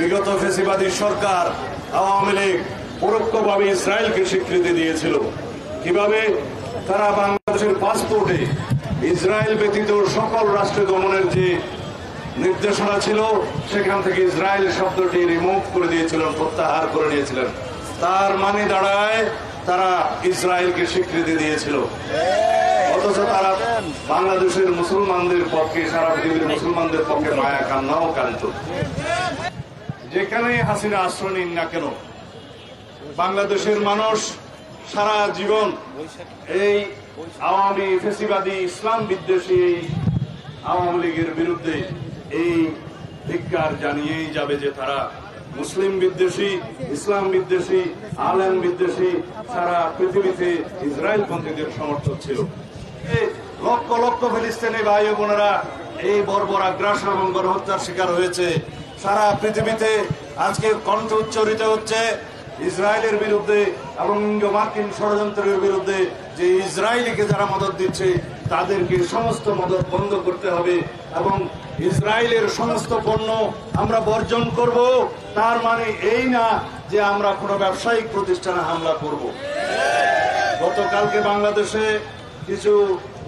বিগত ফ্যাসিবাদী সরকার আওয়ামী লীগ পরোক্ষভাবে ইসরায়েলকে স্বীকৃতি দিয়েছিল। কিভাবে? তারা বাংলাদেশের পাসপোর্টে ইসরায়েল ব্যতীত সকল রাষ্ট্র গমনের যে নির্দেশনা ছিল সেখান থেকে ইসরায়েল শব্দটি রিমুভ করে দিয়েছিলেন, প্রত্যাহার করে নিয়েছিলেন। তার মানে দাঁড়ায় তারা ইসরায়েলকে স্বীকৃতি দিয়েছিল, অথচ তারা বাংলাদেশের মুসলমানদের পক্ষে, সারা পৃথিবীর মুসলমানদের পক্ষে মায়া কান্নাও কান্ত। যেখানে হাসিনা আশ্রয় নিন না কেন, বাংলাদেশের মানুষ সারা জীবন এই আওয়ামী ফ্যাসিবাদী ইসলাম বিদ্বেষী এই আওয়ামী লীগের বিরুদ্ধে এই ধিক্কার জানিয়েই যাবে যে তারা মুসলিম বিদ্বেষী, ইসলাম বিদ্বেষী, আলেম বিদ্বেষী, সারা পৃথিবীতে ইসরায়েল পন্থীদের সমর্থক ছিল। লক্ষ লক্ষ ফিলিস্তিনি ভাই ও বোনেরা এই বর্বর আগ্রাসন এবং গণহত্যার শিকার হয়েছে। সারা পৃথিবীতে আজকে কণ্ঠ উচ্চারিত হচ্ছে ইসরায়েলের বিরুদ্ধে এবং ইঙ্গো মার্কিন ষড়যন্ত্রের বিরুদ্ধে, যে ইসরায়েলিকে যারা মদত দিচ্ছে তাদেরকে সমস্ত মদত বন্ধ করতে হবে এবং ইসরায়েলের সমস্ত পণ্য আমরা বর্জন করব। তার মানে এই না যে আমরা কোনো ব্যবসায়িক প্রতিষ্ঠানে হামলা করব। গতকালকে বাংলাদেশে কিছু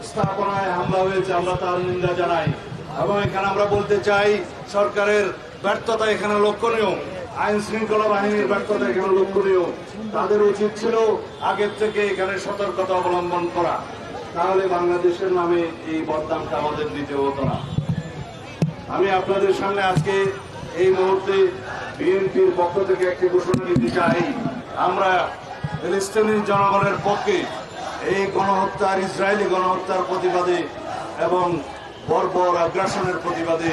স্থাপনায় হামলা হয়েছে, আমরা তার নিন্দা জানাই এবং এখানে আমরা বলতে চাই সরকারের ব্যর্থতা এখানে লক্ষণীয়, আইন শৃঙ্খলা বাহিনীর ব্যর্থতা এখানে লক্ষণীয়। তাদের উচিত ছিল আগের থেকে এখানে সতর্কতা অবলম্বন করা, তাহলে বাংলাদেশের নামে এই বদনামটা আমাদের দিতে হতো না। আমি আপনাদের সামনে আজকে এই মুহূর্তে বিএনপির পক্ষ থেকে একটি ঘোষণা দিতে চাই। আমরা ফিলিস্তিনি জনগণের পক্ষে এই গণহত্যার, ইসরায়েলি গণহত্যার প্রতিবাদে এবং বর্বর আগ্রাসনের প্রতিবাদে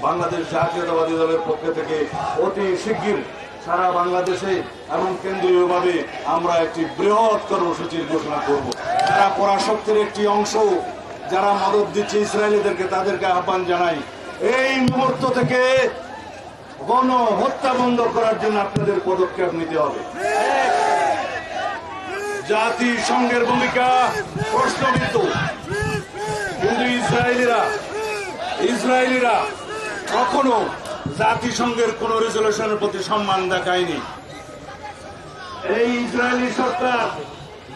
বাংলাদেশ জাতীয়তাবাদী দলের পক্ষ থেকে অতি শিগগির সারা বাংলাদেশে এবং কেন্দ্রীয়ভাবে আমরা একটি বৃহৎ কর্মসূচির ঘোষণা করব। যারা পরাশক্তির একটি অংশ, যারা মদত দিচ্ছে ইসরায়েলিদেরকে, তাদেরকে আহ্বান জানাই এই মুহূর্ত থেকে গণহত্যা বন্ধ করার জন্য আপনাদের পদক্ষেপ নিতে হবে। জাতিসংঘের ভূমিকা প্রশ্নবিদ্ধ, কিন্তু ইসরায়েলিরা কখনো জাতিসংঘের কোন রেজলিউশনের প্রতি সম্মান দেখায়নি। এই ইসরায়েলি সরকার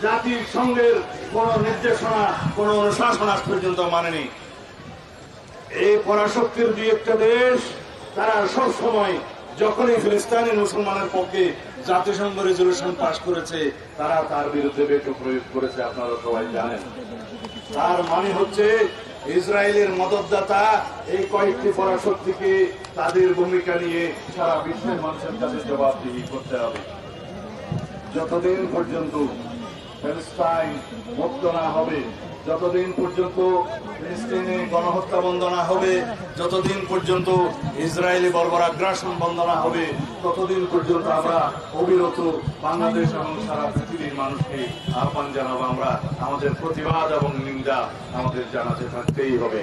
জাতিসংঘের কোন নির্দেশনা, কোন অনুশাসন আজ পর্যন্ত মানেনি। এই পরাশক্তির দুই একটা দেশ তারা সব সময় যখনই ফিলিস্তিনি মুসলমানের পক্ষে জাতিসংঘ রেজলিউশন পাশ করেছে তারা তার বিরুদ্ধে ভেটো প্রয়োগ করেছে, আপনারা সবাই জানেন। তার মানে হচ্ছে ইসরায়েলের মদতদাতা এই কয়েকটি পরাশক্তিকে তাদের ভূমিকা নিয়ে সারা বিশ্বের মানুষের কাছে জবাবদিহি করতে হবে। যতদিন পর্যন্ত প্যালেস্টাইন মুক্ত না হবে, যতদিন পর্যন্ত ফিলিস্তিনে গণহত্যা বন্ধ না হবে, যতদিন পর্যন্ত ইসরায়েলি বর্বর আগ্রাসন বন্ধ না হবে, ততদিন পর্যন্ত আমরা অবিরত বাংলাদেশ এবং সারা পৃথিবীর মানুষকে আহ্বান জানাবো। আমরা আমাদের প্রতিবাদ এবং নিন্দা আমাদের জানাতে থাকতেই হবে।